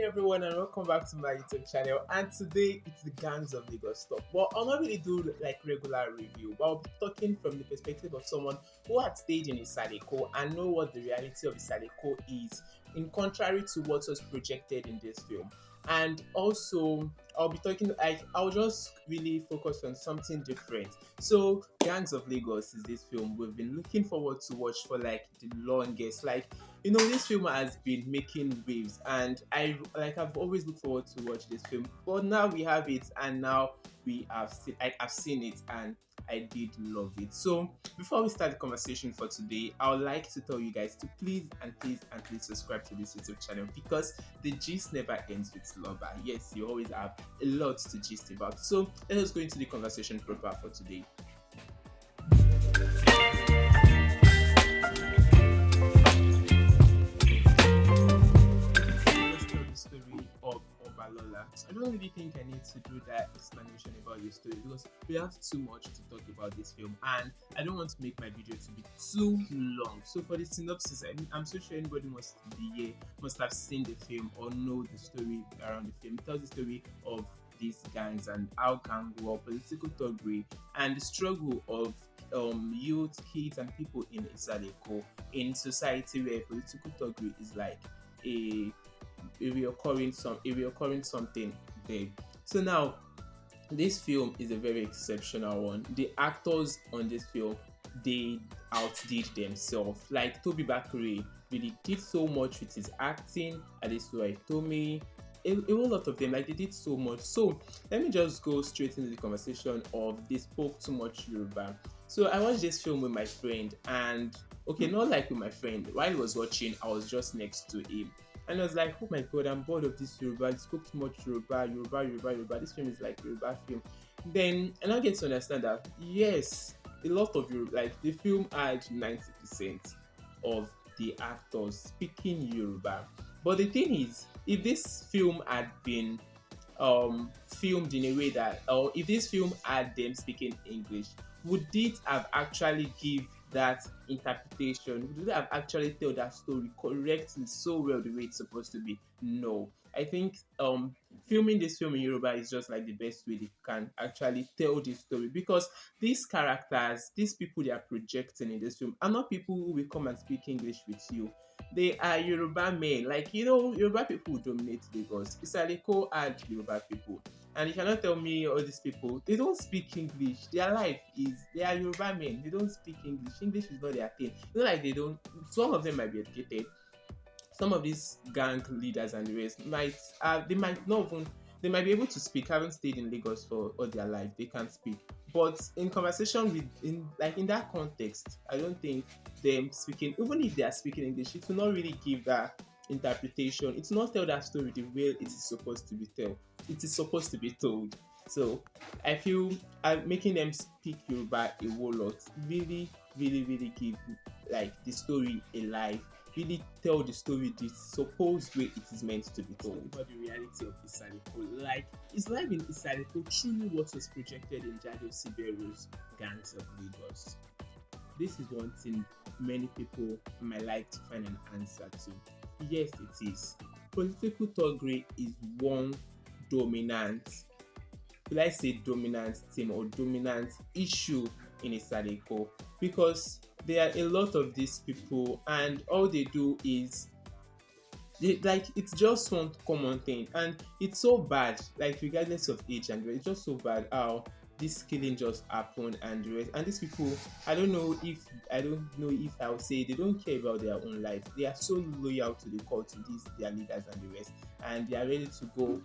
everyone, and welcome back to my YouTube channel. And today it's the Gangs of Lagos stuff. But I'll not really do like regular review, but I'll be talking from the perspective of someone who had stayed in Isadeko and know what the reality of Isadeko is, in contrary to what was projected in this film. And also, I'll be talking like I'll just really focus on something different. So, Gangs of Lagos is this film we've been looking forward to watch for like the longest. This film has been making waves, and I've always looked forward to watch this film. But now we have it, and now I've seen it, and I did love it. So before we start the conversation for today, I would like to tell you guys to please subscribe to this YouTube channel, because the gist never ends with lover. Yes, you always have a lot to gist about. So let us go into the conversation proper for today. Story of Obalola. I don't really think I need to do that explanation about your story, because we have too much to talk about this film, and I don't want to make my video to be too long. So for the synopsis, I'm so sure anybody must have seen the film or know the story around the film. It tells the story of these gangs and how gang war, political thuggery, and the struggle of youth, kids, and people in Isadeko in society where political thuggery is like a reoccurring something there. So now this film is a very exceptional one. The actors on this film, they outdid themselves. Like Tobi Bakre really did so much with his acting. Adesua, Etomi, a whole lot of them, like they did so much. So let me just go straight into the conversation of they spoke too much Yoruba. So I watched this film with my friend, and okay, not like with my friend. While he was watching, I was just next to him. And I was like, oh my god, I'm bored of this Yoruba. It spoke too much Yoruba. This film is like Yoruba film. Then and I get to understand that yes, a lot of Yoruba, like the film had 90% of the actors speaking Yoruba. But the thing is, if this film had been filmed in a way that, or if this film had them speaking English, would it have actually give that interpretation? Would it have actually tell that story correctly so well the way it's supposed to be? No. I think filming this film in Yoruba is just like the best way they can actually tell this story, because these characters, these people they are projecting in this film are not people who will come and speak English with you. They are Yoruba men. Like, Yoruba people dominate Lagos. Isadeko had Yoruba people. And you cannot tell me all these people, they don't speak English. Their life is, they are Yoruba men. They don't speak English. English is not their thing. Like they don't, some of them might be educated. Some of these gang leaders and the rest they might not even, they might be able to speak, haven't stayed in Lagos for all their life. They can't speak. But in conversation in that context, I don't think them speaking, even if they are speaking English, it will not really give that interpretation. It will not tell that story the way it is supposed to be told. It is supposed to be told. So I feel making them speak Yoruba a whole lot really, really, really give like the story a life. Really tell the story the supposed way it is meant to be told. About the reality of Isadeko, like is life in Isadeko truly what was projected in Jado Siberu's Gangs of Lagos? This is one thing many people might like to find an answer to. Yes, it is. Political thuggery is one dominant, will I say dominant theme or dominant issue in Isadeko, because there are a lot of these people, and all they do is it's just one common thing, and it's so bad, like regardless of age, and it's just so bad how this killing just happened and the rest. And these people, I don't know if I'll say they don't care about their own life. They are so loyal to the cult, to these their leaders and the rest, and they are ready to go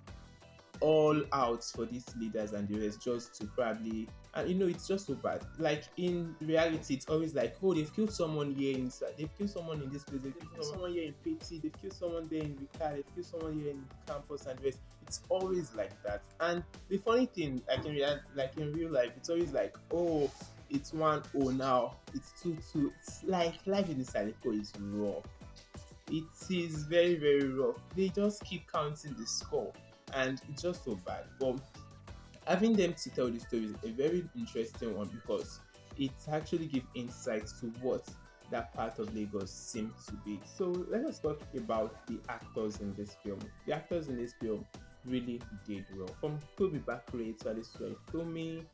all out for these leaders and the rest, just to probably, and it's just so bad. Like in reality, it's always like, oh, they've killed someone here inside, they've killed someone in this place, they've killed someone here in Peti, they've killed someone there in Ricard, they've killed someone here in campus and the rest. It's always like that. And the funny thing, like in real life, it's always like, oh, it's 1-0 now, it's 2-2. It's like life in the Sadeko is raw. It is very, very rough. They just keep counting the score, and it's just so bad. But having them to tell the story is a very interesting one, because it actually gives insight to what that part of Lagos seemed to be. So let us talk about the actors in this film. The actors in this film really did well. From Tobi Bakre to Adesua Etomi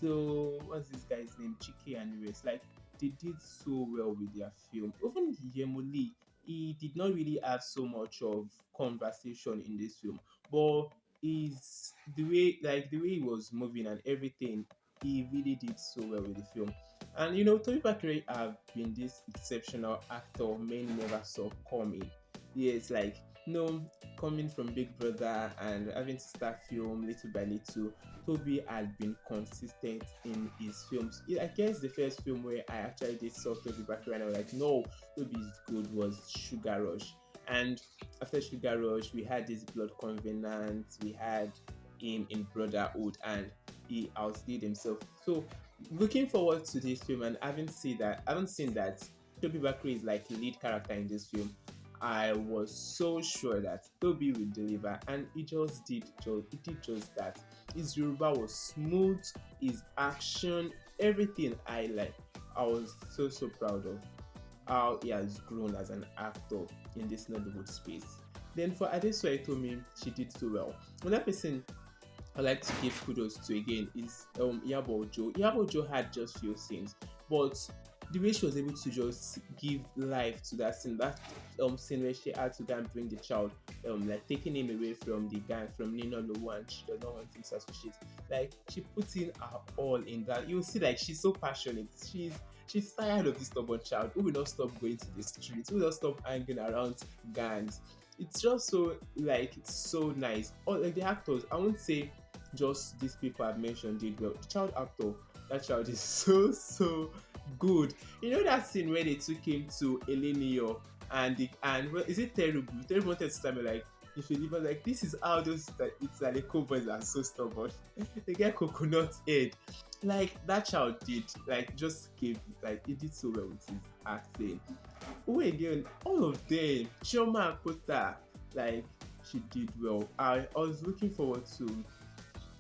to what's this guy's name? Chike and the rest. Like they did so well with their film. Even Yemoli, he did not really have so much of conversation in this film, but is the way he was moving and everything, he really did so well with the film. And Tobi Bakre have been this exceptional actor many never saw coming. Yes, like coming from Big Brother and having to start film little by little, Toby had been consistent in his films. I guess the first film where I actually did saw Toby Bakre and I was like, no, Toby is good was Sugar Rush. And after Sugar Rush, we had this Blood Covenant, we had him in Brotherhood, and he outdid himself. So looking forward to this film and I haven't seen that Toby Bakre is like lead character in this film. I was so sure that Toby would deliver, and he did just that. His Yoruba was smooth, his action, everything I like. I was so proud of how he has grown as an actor in this Nollywood space. Then for Adesua Etomi, she did so well. Another person I like to give kudos to again is Iyabo Ojo. Iyabo Ojo had just few scenes, but the way she was able to just give life to that scene, that scene where she had to go and bring the child, like taking him away from the gang, from Nino Lowo, and she does not want him to associate. Like she put in her all in that. You'll see like she's so passionate. She's tired of this stubborn child who will not stop going to the streets, who will not stop hanging around gangs. It's just so like it's so nice. All like the actors, I won't say just these people I've mentioned did well. The child actor, that child is so good. You know that scene where they took him to Elenio and well, is it terrible? Terrible wanted to tell me like if you leave us like this is how those that it's like the cowboys are so stubborn. They get coconut head. Like that child did like just gave like he did so well with his acting. Who again? All of them. Chioma Akota, like she did well. I was looking forward to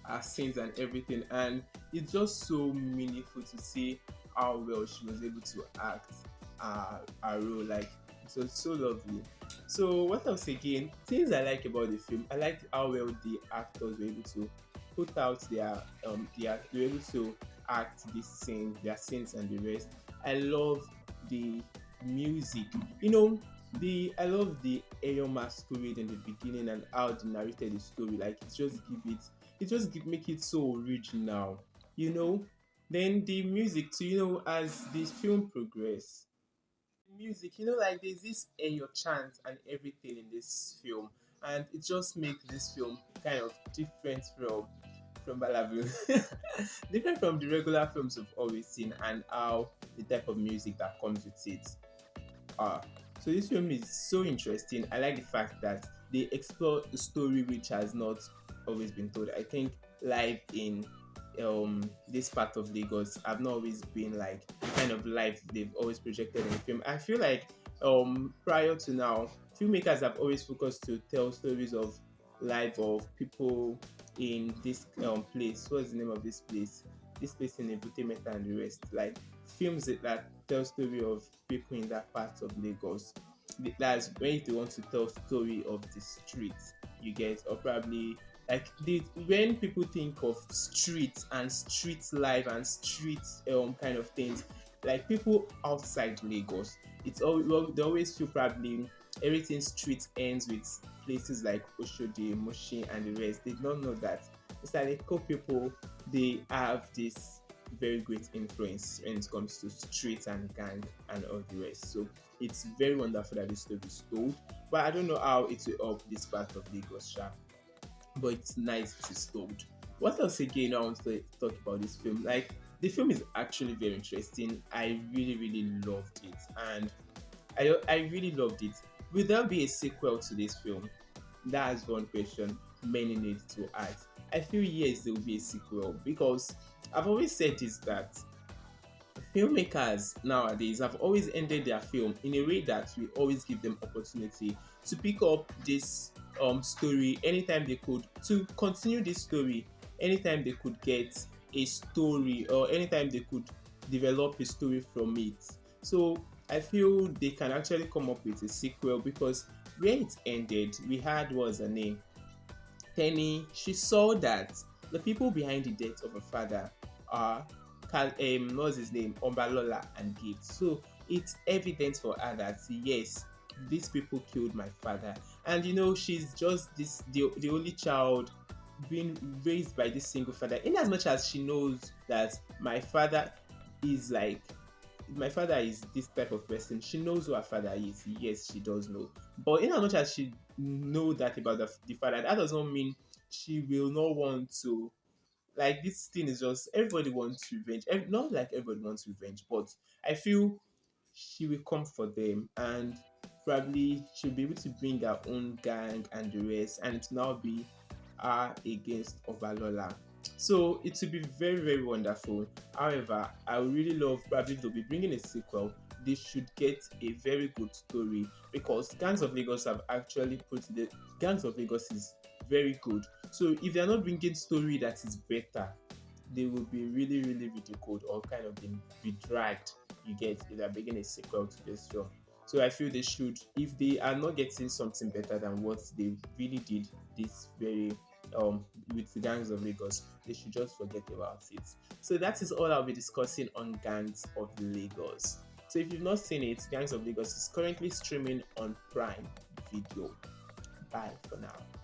her scenes and everything, and it's just so meaningful to see how well she was able to act her role. Like it was so lovely. So what else again? Things I like about the film, I like how well the actors were able to put out they were able to act these scenes, their scenes and the rest. I love the music. I love the Eyo masquerade in the beginning and how they narrated the story. Like make it so original. You know. Then the music too. As this film progress, music. Like there's this Eyo chant and everything in this film, and it just makes this film kind of different from Balabu, different from the regular films we've always seen, and how the type of music that comes with it. Uh, so this film is so interesting. I like the fact that they explore a story which has not always been told. I think life in this part of Lagos have not always been like the kind of life they've always projected in film. I feel like prior to now, filmmakers have always focused to tell stories of life of people in this place. What's the name of this place? This place in Ebute Meta and the rest. Like films that tell story of people in that part of Lagos. That's when they want to tell story of the streets you get, or probably like when people think of streets and street life and street kind of things, like people outside Lagos, they always feel probably everything street ends with places like Oshodi, Moshi, and the rest. They don't know that it's like local people, they have this very great influence when it comes to street and gang and all the rest. So it's very wonderful that this story is told. But I don't know how it will help this part of Lagos, Sha. But it's nice it is told. What else again I want to talk about this film? Like the film is actually very interesting. I really loved it, and I really loved it. Will there be a sequel to this film? That's one question many need to ask. I feel yes, there will be a sequel because I've always said this that filmmakers nowadays have always ended their film in a way that we always give them opportunity to pick up this story anytime they could, to continue this story anytime they could get a story, or anytime they could develop a story from it. So I feel they can actually come up with a sequel because where it ended, we had was her name Penny. She saw that the people behind the death of her father are what's his name, Obalola and Gift. So it's evident for her that yes, these people killed my father, and she's just the only child being raised by this single father. In as much as she knows that is like my father is this type of person. She knows who her father is. Yes, she does know. But in as much as she know that about the father, that does not mean she will not want to. Like this thing is just everybody wants revenge. Not like everybody wants revenge, but I feel she will come for them and probably she'll be able to bring her own gang and the rest, and it will now be her against Obalola. So it will be very, very wonderful. However, I would really love probably they'll be bringing a sequel. They should get a very good story because Gangs of Lagos have actually put the Gangs of Lagos is very good. So if they're not bringing story that is better, they will be really, really ridiculed or kind of be dragged. You get if they're bringing a sequel to this film. So I feel they should, if they are not getting something better than what they really did this very with the Gangs of Lagos, they should just forget about it. So that is all I'll be discussing on Gangs of Lagos. So if you've not seen it, Gangs of Lagos is currently streaming on Prime Video. Bye for now.